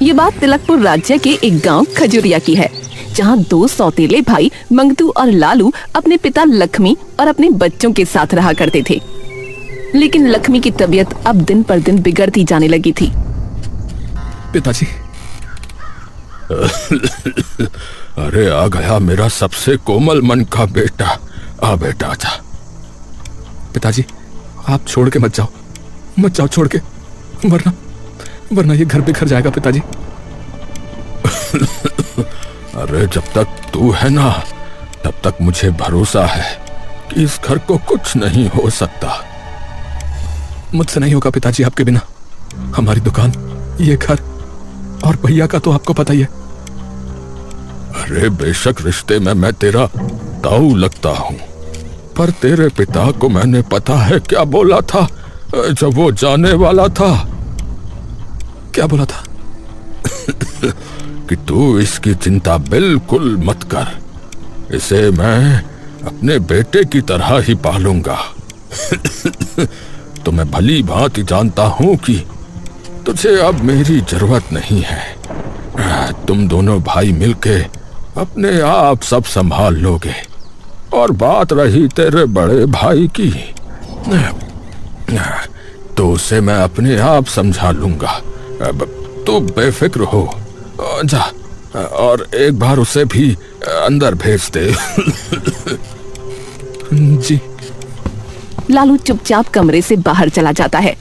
ये बात तिलकपुर राज्य के एक गांव खजुरिया की है, जहां दो सौतेले भाई मंगतू और लालू अपने पिता लक्ष्मी और अपने बच्चों के साथ रहा करते थे। लेकिन लक्ष्मी की तबीयत अब दिन पर दिन बिगड़ती जाने लगी थी। पिताजी। अरे आ गया मेरा सबसे कोमल मन का बेटा। आ बेटा आजा। पिताजी आप छोड़ के मत जाओ छोड़ के, वरना ये घर बिखर जाएगा पिताजी। अरे जब तक तू है ना तब तक मुझे भरोसा है कि इस घर को कुछ नहीं हो सकता। मुझसे नहीं होगा पिताजी आपके बिना। हमारी दुकान, ये घर और भैया का तो आपको पता ही है। अरे बेशक रिश्ते में मैं तेरा ताऊ लगता हूं, पर तेरे पिता को मैंने पता है क्या बोला था जब वो जाने वाला था। क्या बोला था? कि तू इसकी चिंता बिल्कुल मत कर, इसे मैं अपने बेटे की तरह ही पालूंगा। तो मैं भली भांति जानता हूं कि तुझे अब मेरी जरूरत नहीं है। तुम दोनों भाई मिलके अपने आप सब संभाल लोगे। और बात रही तेरे बड़े भाई की, तो उसे मैं अपने आप समझा लूंगा। अब तू बेफिक्र हो जा, और एक बार उसे भी अंदर भेज दे। जी। लालू चुपचाप कमरे से बाहर चला जाता है।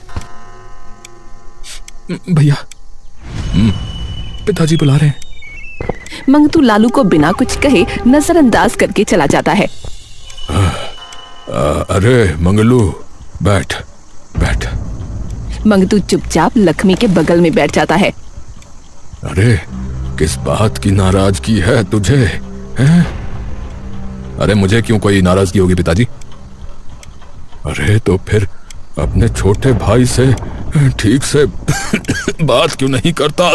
भैया, पिताजी बुला रहे हैं। मंगतू लालू को बिना कुछ कहे नजरअंदाज करके चला जाता है। अरे मंगलू, बैठ। मंगतू चुपचाप लक्ष्मी के बगल में बैठ जाता है। अरे किस बात की नाराजगी है तुझे? हैं? अरे मुझे क्यों कोई नाराजगी होगी पिताजी? अरे तो फिर अपने छोटे भाई से ठीक से बात क्यों नहीं करता?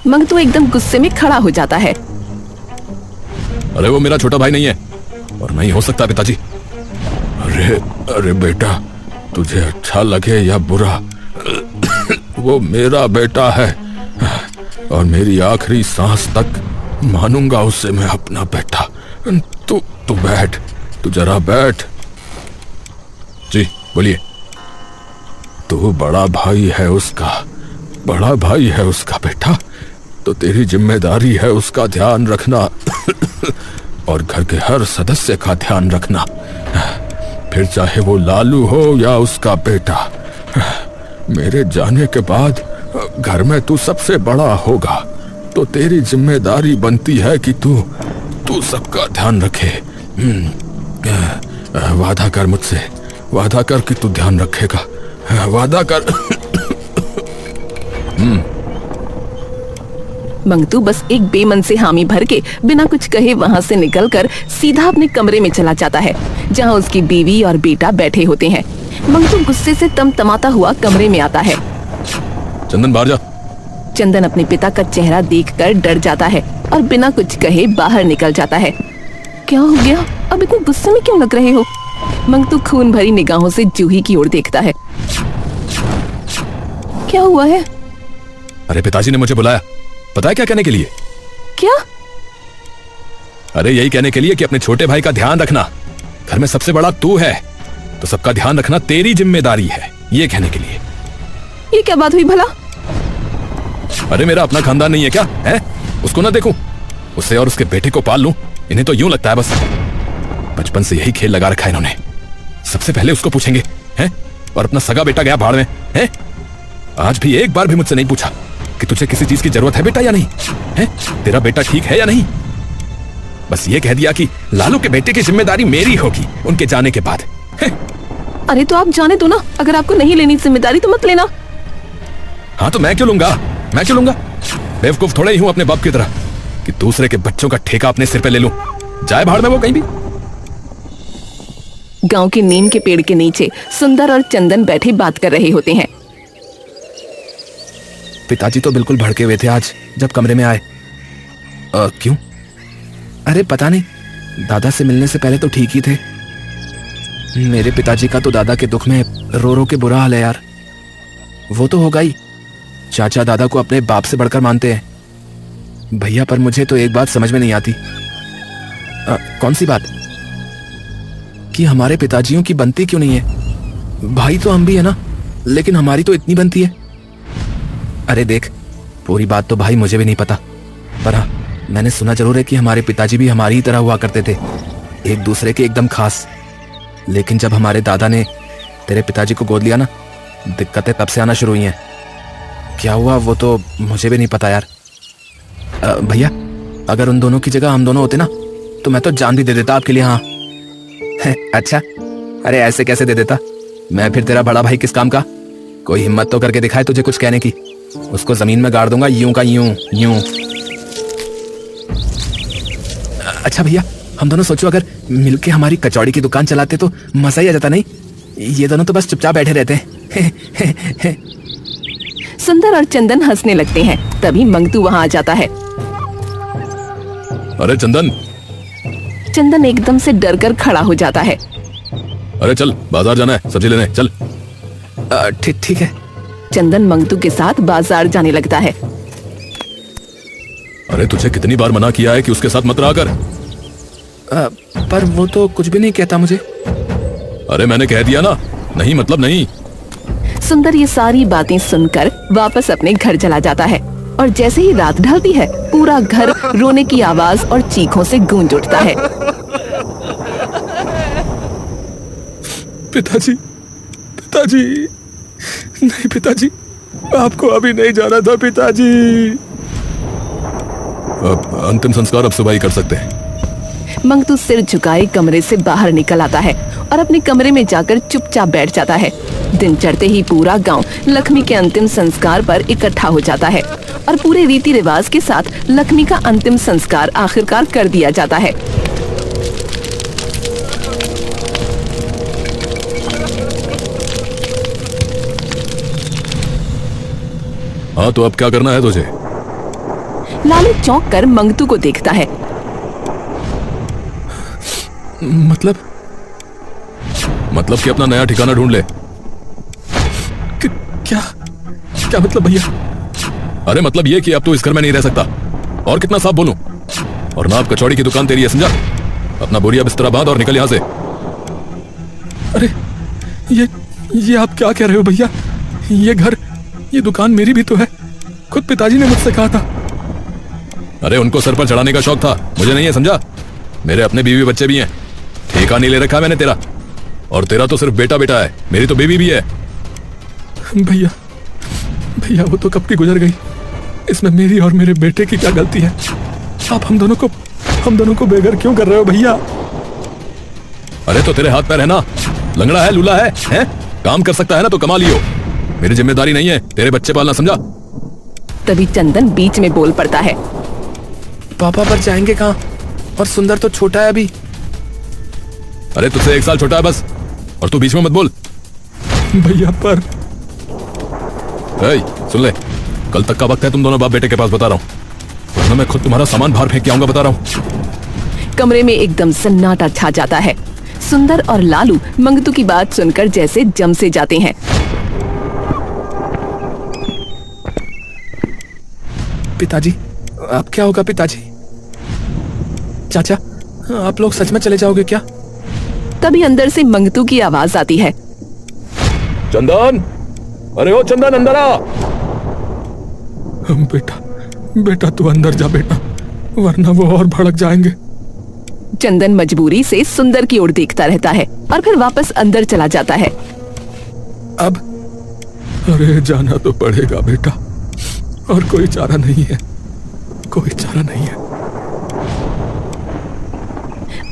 मंगतू एकदम गुस्से में खड़ा हो जाता है। अरे वो मेरा छोटा भाई नहीं है और नहीं हो सकता पिताजी। अरे बेटा, तुझे अच्छा लगे या बुरा, वो मेरा बेटा है और मेरी आखिरी सांस तक मानूंगा उसे मैं अपना बेटा। तू बैठ, तू जरा बैठ। जी बोलिए। तू बड़ा भाई है उसका बेटा, तो तेरी जिम्मेदारी है उसका ध्यान रखना और घर के हर सदस्य का ध्यान रखना, फिर चाहे वो लालू हो या उसका बेटा। मेरे जाने के बाद घर में तू सबसे बड़ा होगा, तो तेरी जिम्मेदारी बनती है कि तू सबका ध्यान रखे। वादा कर मुझसे, वादा कर कि तू ध्यान रखेगा, वादा कर। मंगतू बस एक बेमन से हामी भर के बिना कुछ कहे वहाँ से निकलकर सीधा अपने कमरे में चला जाता है, जहाँ उसकी बीवी और बेटा बैठे होते हैं। मंगतू गुस्से से तमतमाता हुआ कमरे में आता है। चंदन बाहर जा। चंदन अपने पिता का चेहरा देखकर डर जाता है और बिना कुछ कहे बाहर निकल जाता है। क्या हो गया? अब इतने गुस्से में क्यों लग रहे हो? मंगतू खून भरी निगाहों से जूही की ओर देखता है। क्या हुआ है? अरे पिताजी ने मुझे बुलाया, पता है क्या कहने के लिए? क्या? अरे यही कहने के लिए कि अपने छोटे भाई का ध्यान रखना। घर में सबसे बड़ा तू है, तो सबका ध्यान रखना तेरी जिम्मेदारी है, ये कहने के लिए। ये क्या बात हुई भला? अरे मेरा अपना खानदान नहीं है क्या? है? उसको ना देखूं, उसे और उसके बेटे को पाल लूं, इन्हें तो यूं लगता है बस बचपन से यही खेल लगा रखा है इन्होंने। सबसे पहले उसको पूछेंगे, हैं? और अपना सगा बेटा गया भाड़ में, हैं? आज भी एक बार भी मुझसे नहीं पूछा कि तुझे किसी चीज की जरूरत है बेटा या नहीं, है? तेरा बेटा ठीक है या नहीं? बस ये कह दिया कि लालू के बेटे की जिम्मेदारी मेरी होगी उनके जाने के बाद। अरे तो आप जाने दो ना, अगर आपको नहीं लेनी जिम्मेदारी तो मत लेना। हाँ तो मैं क्यों लूंगा? बेवकूफ थोड़ा ही हूं अपने बाप की तरह कि दूसरे के बच्चों का ठेका अपने सिर पे ले लूं। जाए भाड़ में वो कहीं भी। गांव के नीम के पेड़ के नीचे सुंदर और चंदन बैठे बात कर रहे होते हैं। पिताजी तो बिल्कुल भड़के हुए थे आज जब कमरे में आए। क्यों? अरे पता नहीं, दादा से मिलने से पहले तो ठीक ही थे। मेरे पिताजी का तो दादा के दुख में रो रो के बुरा हाल है यार। वो तो होगा ही, चाचा दादा को अपने बाप से बढ़कर मानते हैं। भैया पर मुझे तो एक बात समझ में नहीं आती। कौन सी बात? कि हमारे पिताजियों की बनती क्यों नहीं है? भाई तो हम भी है ना, लेकिन हमारी तो इतनी बनती है। अरे देख, पूरी बात तो भाई मुझे भी नहीं पता, पर हाँ, मैंने सुना जरूर है कि हमारे पिताजी भी हमारी ही तरह हुआ करते थे, एक दूसरे के एकदम खास। लेकिन जब हमारे दादा ने तेरे पिताजी को गोद लिया ना, दिक्कतें तब से आना शुरू हुई हैं। क्या हुआ वो तो मुझे भी नहीं पता यार। भैया, अगर उन दोनों की जगह हम दोनों होते ना, तो मैं तो जान भी दे देता आपके लिए। हाँ। अच्छा, अरे ऐसे कैसे दे देता? मैं फिर तेरा बड़ा भाई किस काम का? कोई हिम्मत तो करके दिखाए तुझे कुछ कहने की। उसको जमीन में गाड़ दूंगा यूं का यूं यूं। अच्छा भैया, हम दोनों सोचो अगर मिलके हमारी कचौड़ी की दुकान चलाते तो मजा ही आ जाता नहीं? ये दोनों तो बस चुपचाप बैठे रहते हैं। सुंदर और चंदन हंसने लगते हैं। तभी मंगतू वहाँ आ जाता है। अरे चंदन! चंदन एकदम से डर कर खड़ा हो जाता है। अरे चल, बाजार जाना है, सब्जी लेने चल। ठीक है। चंदन मंगतू के साथ बाजार जाने लगता है। अरे तुझे कितनी बार मना किया है कि उसके साथ मत रहा कर। पर वो तो कुछ भी नहीं कहता मुझे। अरे मैंने कह दिया ना, नहीं मतलब नहीं। सुंदर ये सारी बातें सुनकर वापस अपने घर चला जाता है और जैसे ही रात ढलती है, पूरा घर रोने की आवाज और चीखों से गूंज उठता है। पिताजी, पिताजी, नहीं पिताजी, आपको अभी नहीं जाना था पिताजी। अब अंतिम संस्कार अब सुबह ही कर सकते हैं। मंगतू सिर झुकाए कमरे से बाहर निकल आता है और अपने कमरे में जाकर चुपचाप बैठ जाता है। दिन चढ़ते ही पूरा गांव लक्ष्मी के अंतिम संस्कार पर इकट्ठा हो जाता है और पूरे रीति रिवाज के साथ लक्ष्मी का अंतिम संस्कार आखिरकार कर दिया जाता है। हाँ, तो अब क्या करना है तुझे? लालू चौंक कर मंगतू को देखता है। मतलब कि अपना नया ठिकाना ढूंढ ले। क्या क्या मतलब भैया? अरे मतलब ये कि अब तो इस घर में नहीं रह सकता। और कितना साफ बोलूं? और ना अब कचौड़ी की दुकान तेरी है, समझा? अपना बोरिया बिस्तरा बांध और निकल यहां से। अरे ये आप क्या कह रहे हो भैया? ये घर, ये दुकान मेरी भी तो है। खुद पिताजी ने मुझसे कहा था। अरे उनको सर पर चढ़ाने का शौक था, मुझे नहीं है, समझा? मेरे अपने बीवी बच्चे भी हैं। ठेका नहीं ले रखा मैंने तेरा। और तेरा तो सिर्फ बेटा बेटा है, मेरी तो बीवी भी है। भैया वो तो कब की गुजर गई। इसमें मेरी और मेरे बेटे की क्या गलती है? आप हम दोनों को बेघर क्यों कर रहे हो भैया? अरे तो तेरे हाथ पैर है ना, लंगड़ा है, लूला है, हैं? काम कर सकता है ना तो कमा लियो। मेरी जिम्मेदारी नहीं है तेरे बच्चे पालना, समझा? तभी चंदन बीच में बोल पड़ता है। पापा पर जाएंगे कहाँ? और सुंदर तो छोटा है अभी। अरे तुझसे 1 साल छोटा है बस, और तू बीच में मत बोल। भैया पर सुन ले, कल तक का वक्त है तुम दोनों बाप बेटे के पास, बता रहा हूँ, वरना मैं खुद तुम्हारा सामान बाहर फेंक के आऊंगा, बता रहा हूँ। कमरे में एकदम सन्नाटा छा जाता है। सुंदर और लालू मंगतू की बात सुनकर जैसे जम से जाते हैं। पिताजी, अब क्या होगा पिताजी? चाचा, आप लोग सच में चले जाओगे क्या? तभी अंदर से मंगतू की आवाज आती है। चंदन, अरे ओ चंदन, अंदर आ। बेटा तू अंदर जा बेटा, वरना वो और भड़क जाएंगे। चंदन मजबूरी से सुंदर की ओर देखता रहता है और फिर वापस अंदर चला जाता है। अब अरे जाना तो पड़ेगा बेटा, और कोई चारा नहीं है, कोई चारा नहीं है।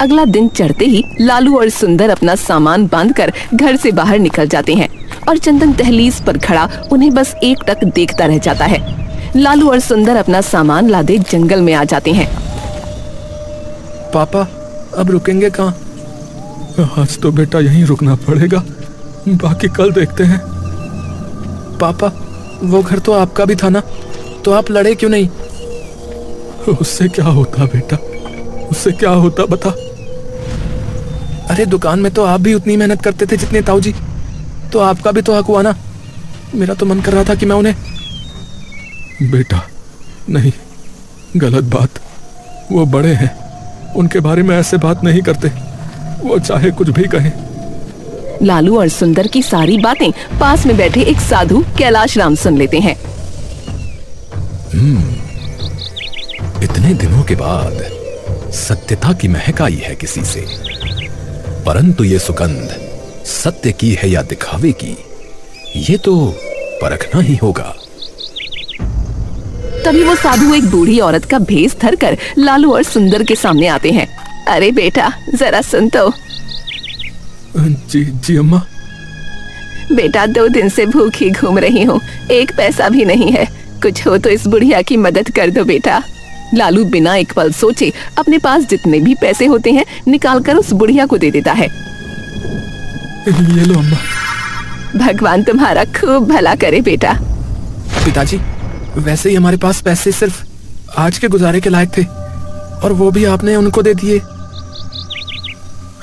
अगला दिन चढ़ते ही लालू और सुंदर अपना सामान बांधकर घर से बाहर निकल जाते हैं और चंदन दहलीज पर खड़ा उन्हें बस एकटक देखता रह जाता है। लालू और सुंदर अपना सामान लादे जंगल में आ जाते हैं। पापा, अब रुकेंगे कहाँ? आज तो बेटा यहीं रुकना पड़ेगा, बाकी कल देखते हैं। पापा, वो घर तो आपका भी था ना, तो आप लड़े क्यों नहीं? उससे क्या होता बेटा, उससे क्या होता बता। अरे दुकान में तो आप भी उतनी मेहनत करते थे जितने ताऊ जी, तो आपका भी तो हक हुआ ना। मेरा तो मन कर रहा था कि मैं उन्हें बेटा नहीं, गलत बात। वो बड़े हैं, उनके बारे में ऐसे बात नहीं करते, वो चाहे कुछ भी कहें। लालू और सुंदर की सारी बातें पास में बैठे एक साधु कैलाश राम सुन लेते हैं। इतने दिनों के बाद सत्यता की महक आई है किसी से, परंतु ये सुगंध सत्य की है या दिखावे की, ये तो परखना ही होगा। तभी वो साधु एक बूढ़ी औरत का भेष धरकर लालू और सुंदर के सामने आते हैं। अरे बेटा जरा सुन तो। जी जी अम्मा। बेटा 2 दिन से भूखी घूम रही हूँ, 1 पैसा भी नहीं है, कुछ हो तो इस बुढ़िया की मदद कर दो बेटा। लालू बिना एक पल सोचे अपने पास जितने भी पैसे होते हैं निकालकर उस बुढ़िया को दे देता है। ये लो अम्मा। भगवान तुम्हारा खूब भला करे बेटा। पिताजी, वैसे ही हमारे पास पैसे सिर्फ आज के गुजारे के लायक थे, और वो भी आपने उनको दे दिए।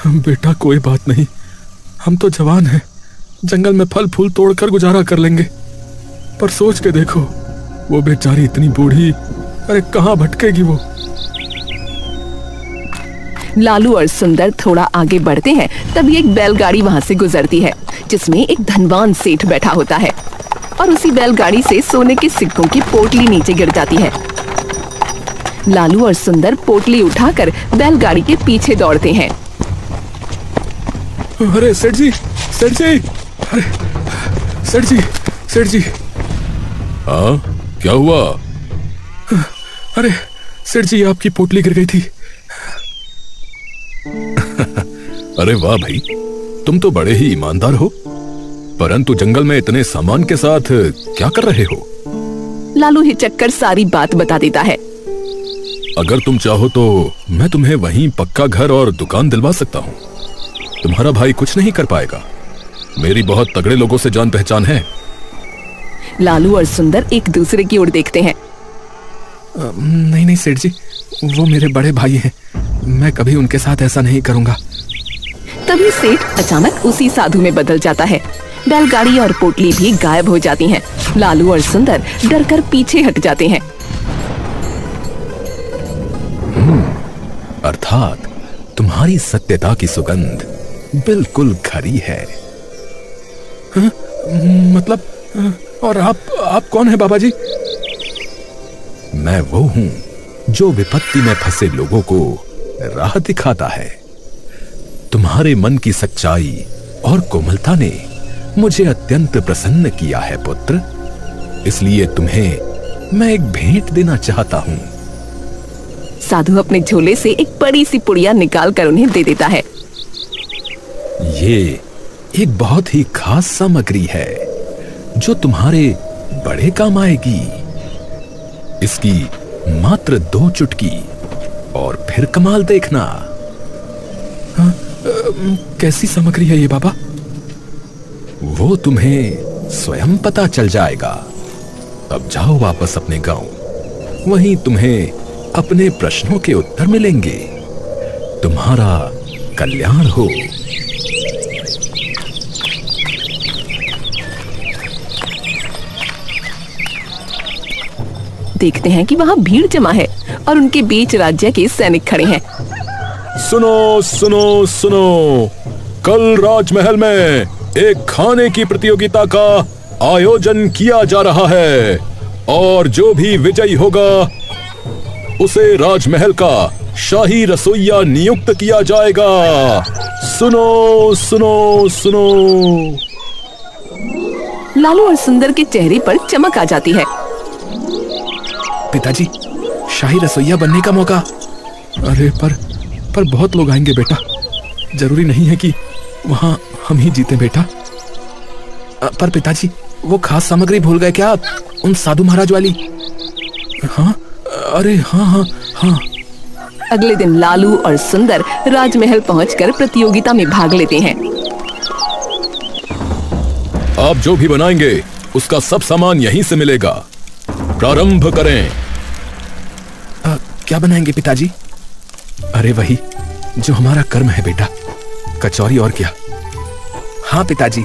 बेटा कोई बात नहीं, हम तो जवान हैं, जंगल में फल फूल तोड़कर गुजारा कर लेंगे। पर सोच के देखो, वो बेचारी इतनी बूढ़ी, अरे कहाँ भटकेगी वो। लालू और सुंदर थोड़ा आगे बढ़ते हैं, तभी एक बैलगाड़ी वहां से गुजरती है जिसमें एक धनवान सेठ बैठा होता है, और उसी बैलगाड़ी से सोने के सिक्कों की पोटली नीचे गिर जाती है। लालू और सुंदर पोटली उठाकर बैलगाड़ी के पीछे दौड़ते हैं। अरे सेठ जी, सेठ जी, अरे सेठ जी, सेठ जी। हाँ क्या हुआ? अरे सेठ जी, आपकी पोटली गिर गई थी। अरे वाह भाई, तुम तो बड़े ही ईमानदार हो, परंतु जंगल में इतने सामान के साथ क्या कर रहे हो? लालू हिचककर सारी बात बता देता है। अगर तुम चाहो तो मैं तुम्हें वहीं पक्का घर और दुकान दिलवा सकता हूँ। तुम्हारा भाई कुछ नहीं कर पाएगा, मेरी बहुत तगड़े लोगों से जान पहचान है। लालू और सुंदर एक दूसरे की ओर देखते हैं। नहीं नहीं सेठ जी, वो मेरे बड़े भाई हैं, मैं कभी उनके साथ ऐसा नहीं करूंगा। तभी सेठ अचानक उसी साधु में बदल जाता है। बैलगाड़ी और पोटली भी गायब हो जाती हैं। लालू और सुंदर डरकर पीछे हट जाते हैं। अर्थात तुम्हारी सत्यता की सुगंध बिल्कुल खरी है। मतलब, और आप कौन है बाबा जी? मैं वो हूं जो विपत्ति में फंसे लोगों को राह दिखाता है। तुम्हारे मन की सच्चाई और कोमलता ने मुझे अत्यंत प्रसन्न किया है पुत्र, इसलिए तुम्हें मैं एक भेंट देना चाहता हूं। साधु अपने झोले से एक बड़ी सी पुड़िया निकालकर उन्हें दे देता है। ये एक बहुत ही खास सामग्री है जो तुम्हारे बड़े काम आएगी। इसकी मात्र 2 चुटकी और फिर कमाल देखना। कैसी सामग्री है ये बाबा? वो तुम्हें स्वयं पता चल जाएगा। अब जाओ वापस अपने गांव, वहीं तुम्हें अपने प्रश्नों के उत्तर मिलेंगे। तुम्हारा कल्याण हो। देखते हैं कि वहाँ भीड़ जमा है और उनके बीच राज्य के सैनिक खड़े हैं। सुनो सुनो सुनो, कल राजमहल में एक खाने की प्रतियोगिता का आयोजन किया जा रहा है, और जो भी विजयी होगा उसे राजमहल का शाही रसोइया नियुक्त किया जाएगा। सुनो सुनो सुनो। लालू और सुंदर के चेहरे पर चमक आ जाती है। पिताजी, शाही रसोइया बनने का मौका? अरे पर बहुत लोग आएंगे बेटा, जरूरी नहीं है कि वहां हम ही जीते बेटा। पर पिताजी, वो खास सामग्री भूल गए क्या आप, उन साधु महाराज वाली? हाँ, अरे हाँ हाँ हाँ। अगले दिन लालू और सुंदर राजमहल पहुंचकर प्रतियोगिता में भाग लेते हैं। आप जो भी बनाएंगे उसका सब सामान यहीं से मिलेगा। प्रारंभ करें। क्या बनाएंगे पिताजी? अरे वही जो हमारा कर्म है बेटा, कचौरी और क्या। हाँ पिताजी,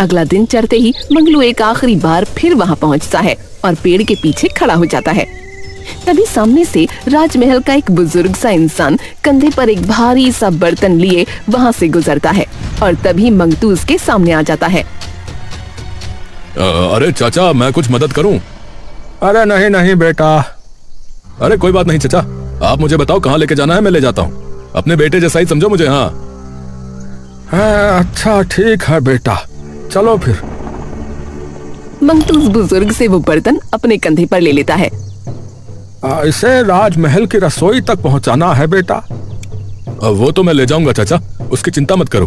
अगला दिन चढ़ते ही मंगलू एक आखिरी बार फिर वहाँ पहुँचता है और पेड़ के पीछे खड़ा हो जाता है। तभी सामने से राजमहल का एक बुजुर्ग सा इंसान कंधे पर एक भारी सा बर्तन लिए वहाँ से गुजरता है और तभी मंगतू उसके सामने आ जाता है। अरे चाचा, मैं कुछ मदद करूं? अरे नहीं नहीं बेटा। अरे कोई बात नहीं चाचा, आप मुझे बताओ कहाँ लेके जाना है, मैं ले जाता हूँ। अपने बेटे जैसा ही समझो मुझे। हाँ अच्छा ठीक है बेटा, चलो फिर। मंगतू उस बुजुर्ग से वो बर्तन अपने कंधे पर ले लेता है। इसे राजमहल की रसोई तक पहुंचाना है बेटा। वो तो मैं ले जाऊंगा चाचा, उसकी चिंता मत करो।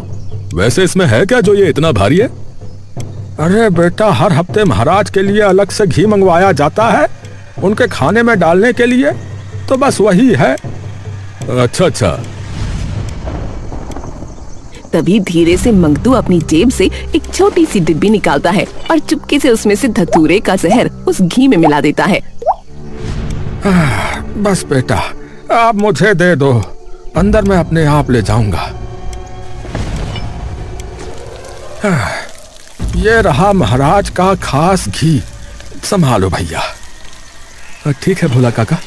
वैसे इसमें है क्या जो ये इतना भारी है? अरे बेटा, हर हफ्ते महाराज के लिए अलग से घी मंगवाया जाता है उनके खाने में डालने के लिए, तो बस वही है। अच्छा अच्छा। तभी धीरे से मंगतू अपनी जेब से एक छोटी सी डिब्बी निकालता है और चुपके से उसमें से धतूरे का जहर उस घी में मिला देता है। बस बेटा, आप मुझे दे दो, अंदर मैं अपने आप ले जाऊंगा। ये रहा महाराज का खास घी, संभालो भैया। ठीक है भोला काका।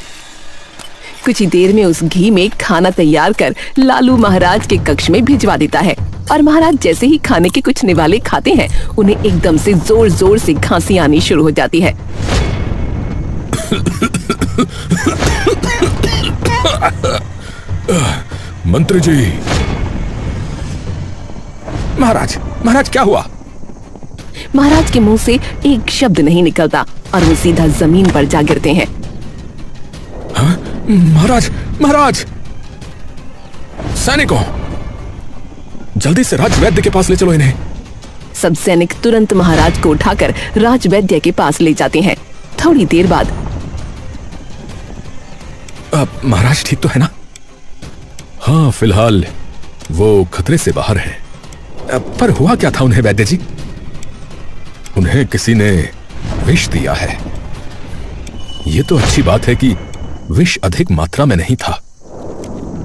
कुछ ही देर में उस घी में खाना तैयार कर लालू महाराज के कक्ष में भिजवा देता है और महाराज जैसे ही खाने के कुछ निवाले खाते हैं, उन्हें एकदम से जोर जोर से खांसी आनी शुरू हो जाती है। मंत्री जी। महाराज, महाराज क्या हुआ? महाराज के मुंह से एक शब्द नहीं निकलता और वो सीधा जमीन पर जा गिरते हैं। हाँ? महाराज, महाराज! सैनिकों, जल्दी से राजवैद्य के पास ले चलो इन्हें। सब सैनिक तुरंत महाराज को उठाकर राजवैद्य के पास ले जाते हैं। थोड़ी देर बाद महाराज ठीक तो है ना? हाँ, फिलहाल वो खतरे से बाहर है। पर हुआ क्या था उन्हें वैद्य जी? उन्हें किसी ने विष दिया है। ये तो अच्छी बात है कि विष अधिक मात्रा में नहीं था,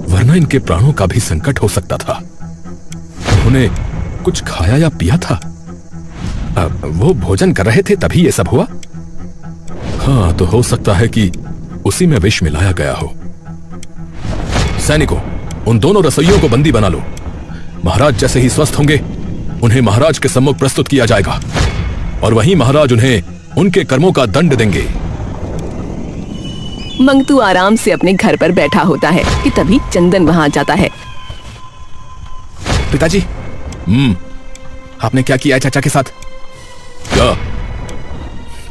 वरना इनके प्राणों का भी संकट हो सकता था। उन्होंने कुछ खाया या पिया था? वो भोजन कर रहे थे तभी ये सब हुआ? हाँ, तो हो सकता है कि उसी में विष मिलाया गया हो। सैनिकों, उन दोनों रसोइयों को बंदी बना लो। महाराज जैसे ही स्वस्थ होंगे, उन्हें महाराज के सम्मुख प्रस्तुत किया जाएगा और वहीं महाराज उन्हें उनके कर्मों का दंड देंगे। मंगतू आराम से अपने घर पर बैठा होता है कि तभी चंदन वहां आ जाता है। पिताजी, आपने क्या किया है चाचा के साथ? क्या?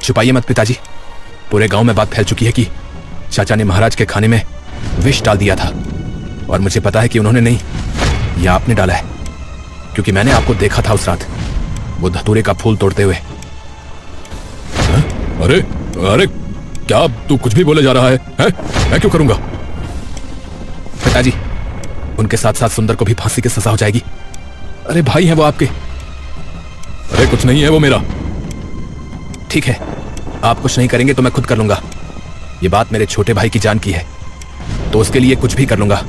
छुपाइए मत पिताजी, पूरे गांव में बात फैल चुकी है कि चाचा ने महाराज के खाने में विष डाल दिया था और मुझे पता है कि उन्होंने नहीं, या आपने डाला है, क्योंकि मैंने आपको देखा था उस रात वो धतूरे का फूल तोड़ते हुए। अरे अरे, क्या तू कुछ भी बोले जा रहा है? मैं क्यों करूंगा? पिताजी, उनके साथ साथ सुंदर को भी फांसी की सजा हो जाएगी। अरे भाई हैं वो आपके। अरे कुछ नहीं है वो मेरा। ठीक है, आप कुछ नहीं करेंगे तो मैं खुद कर लूंगा। ये बात मेरे छोटे भाई की जान की है, तो उसके लिए कुछ भी कर लूंगा।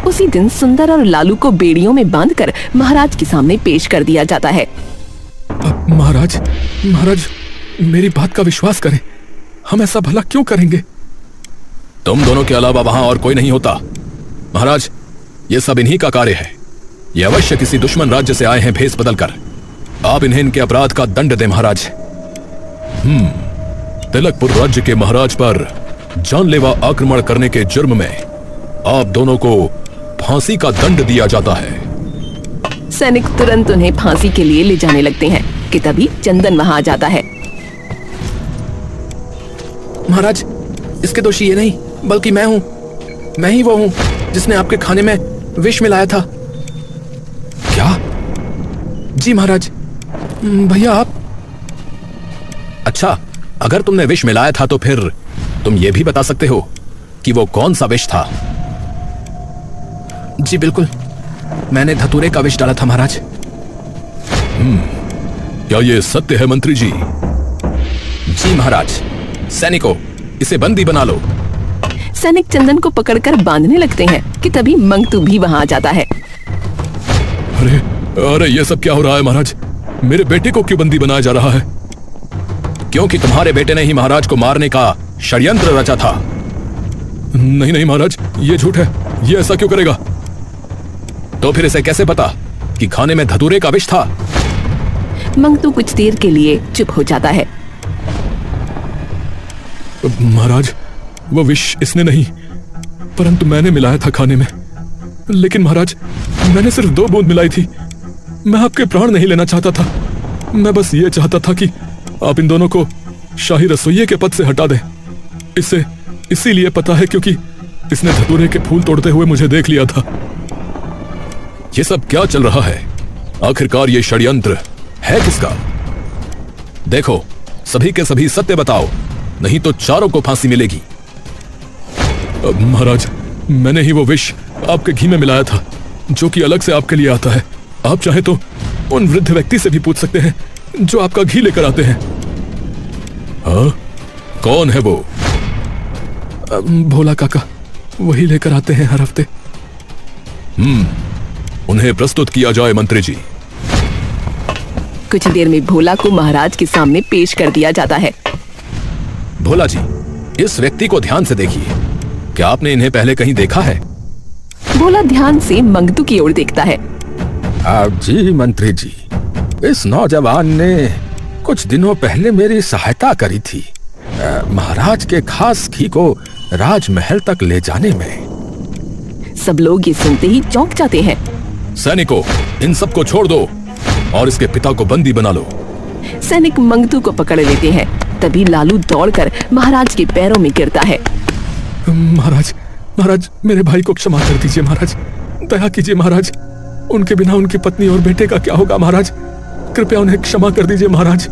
उसी दिन सुंदर और लालू को बेड़ियों में बांधकर महाराज के सामने पेश कर दिया जाता है। महाराज, महाराज, मेरी बात का विश्वास करें, हम ऐसा भला क्यों करेंगे? तुम दोनों के अलावा वहां और कोई नहीं होता। महाराज, ये सब इन्हीं का कार्य है। ये अवश्य किसी दुश्मन राज्य से आए हैं भेष बदलकर। आप इन्हें इनके अपराध का दंड दें महाराज। तिलकपुर राज्य के महाराज पर जानलेवा आक्रमण करने के जुर्म में आप दोनों को फांसी का दंड दिया जाता है। सैनिक तुरंत उन्हें फांसी के लिए ले जाने लगते हैं कि तभी चंदन वहां आ जाता है। महाराज, इसके दोषी ये नहीं बल्कि मैं हूं। मैं ही वो हूं जिसने आपके खाने में विष मिलाया था। क्या? जी महाराज। भैया आप। अच्छा, अगर तुमने विष मिलाया था तो फिर तुम ये भी बता सकते हो कि वो कौन सा विष था? जी बिल्कुल, मैंने धतूरे का विष डाला था महाराज। क्या ये सत्य है मंत्री जी? जी महाराज। सैनिकों, इसे बंदी बना लो। सैनिक चंदन को पकड़कर बांधने लगते हैं कि तभी मंगतू भी वहां आ जाता है। अरे ये सब क्या हो रहा है महाराज? मेरे बेटे को क्यों बंदी बनाया जा रहा है? क्योंकि तुम्हारे बेटे ने ही महाराज को मारने का षड्यंत्र रचा था। नहीं नहीं महाराज, ये झूठ है। ये ऐसा क्यों करेगा? तो फिर इसे कैसे पता कि खाने में धतूरे का विष था? मंगतू कुछ देर के लिए चुप हो जाता है। महाराज, वो विष इसने नहीं, परंतु मैंने मिलाया था खाने में। लेकिन महाराज, मैंने सिर्फ 2 बूंद मिलाई थी। मैं आपके प्राण नहीं लेना चाहता था। मैं बस ये चाहता था कि आप इन दोनों को शाही रसोइये के पद से हटा दें। इसे इसीलिए पता है क्योंकि इसने धतूरे के फूल तोड़ते हुए मुझे देख लिया था। ये सब क्या चल रहा है? आखिरकार ये षड्यंत्र है किसका? देखो, सभी के सभी सत्य बताओ, नहीं तो चारों को फांसी मिलेगी। महाराज, मैंने ही वो विष आपके घी में मिलाया था, जो कि अलग से आपके लिए आता है। आप चाहे तो उन वृद्ध व्यक्ति से भी पूछ सकते हैं जो आपका घी लेकर आते हैं। हाँ? कौन है वो? भोला काका, वही लेकर आते हैं हर हफ्ते। उन्हें प्रस्तुत किया जाए मंत्री जी। कुछ देर में भोला को महाराज के सामने पेश कर दिया जाता है। भोला जी, इस व्यक्ति को ध्यान से देखिए। क्या आपने इन्हें पहले कहीं देखा है? भोला ध्यान से मंगतू की ओर देखता है। जी मंत्री जी, इस नौजवान ने कुछ दिनों पहले मेरी सहायता करी थी, महाराज के खास घी को राजमहल तक ले जाने में। सब लोग ये सुनते ही चौंक जाते हैं। सैनिकों, इन सबको छोड़ दो और इसके पिता को बंदी बना लो। सैनिक मंगतू को पकड़ लेते हैं। तभी लालू दौड़कर महाराज के पैरों में गिरता है। महाराज, महाराज, मेरे भाई को क्षमा कर दीजिए महाराज। दया कीजिए महाराज। उनके बिना उनकी पत्नी और बेटे का क्या होगा महाराज? कृपया उन्हें क्षमा कर दीजिए महाराज।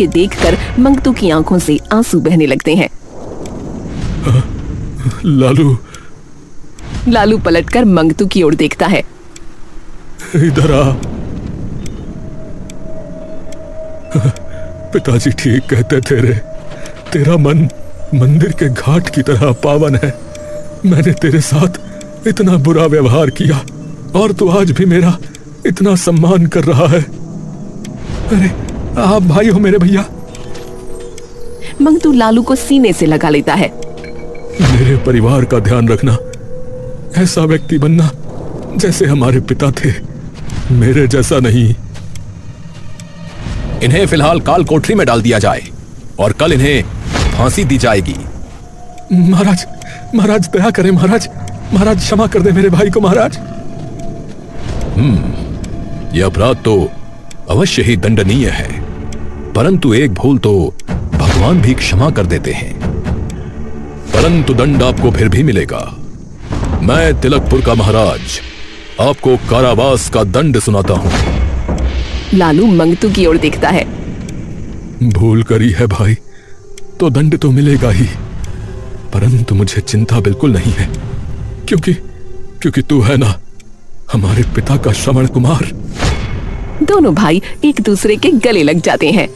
ये देखकर मंगतू की आंखों से आंसू बहने लगते हैं। लालू। लालू पलटकर मंगतू की ओर देखता है। इधर आ। पिताजी ठीक कहते थे रे, तेरा मन मंदिर के घाट की तरह पावन है। मैंने तेरे साथ इतना बुरा व्यवहार किया और तू आज भी मेरा इतना सम्मान कर रहा है। अरे आप भाई हो मेरे भैया। मंगतू लालू को सीने से लगा लेता है। मेरे परिवार का ध्यान रखना, ऐसा व्यक्ति बनना जैसे हमारे पिता थे, मेरे जैसा नहीं। इन्हें फिलहाल काल कोठरी में डाल दिया जाए और कल इन्हें फांसी दी जाएगी। महाराज, महाराज दया करें महाराज। महाराज क्षमा कर दे मेरे भाई को महाराज। यह अपराध तो अवश्य ही दंडनीय है, परंतु एक भूल तो भगवान भी क्षमा कर देते हैं। परंतु दंड आपको फिर भी मिलेगा। मैं तिलकपुर का महाराज आपको कारावास का दंड सुनाता हूं। लालू मंगतू की ओर देखता है। भूल करी है भाई तो दंड तो मिलेगा ही, परंतु मुझे चिंता बिल्कुल नहीं है, क्योंकि तू है ना हमारे पिता का श्रवण कुमार। दोनों भाई एक दूसरे के गले लग जाते हैं।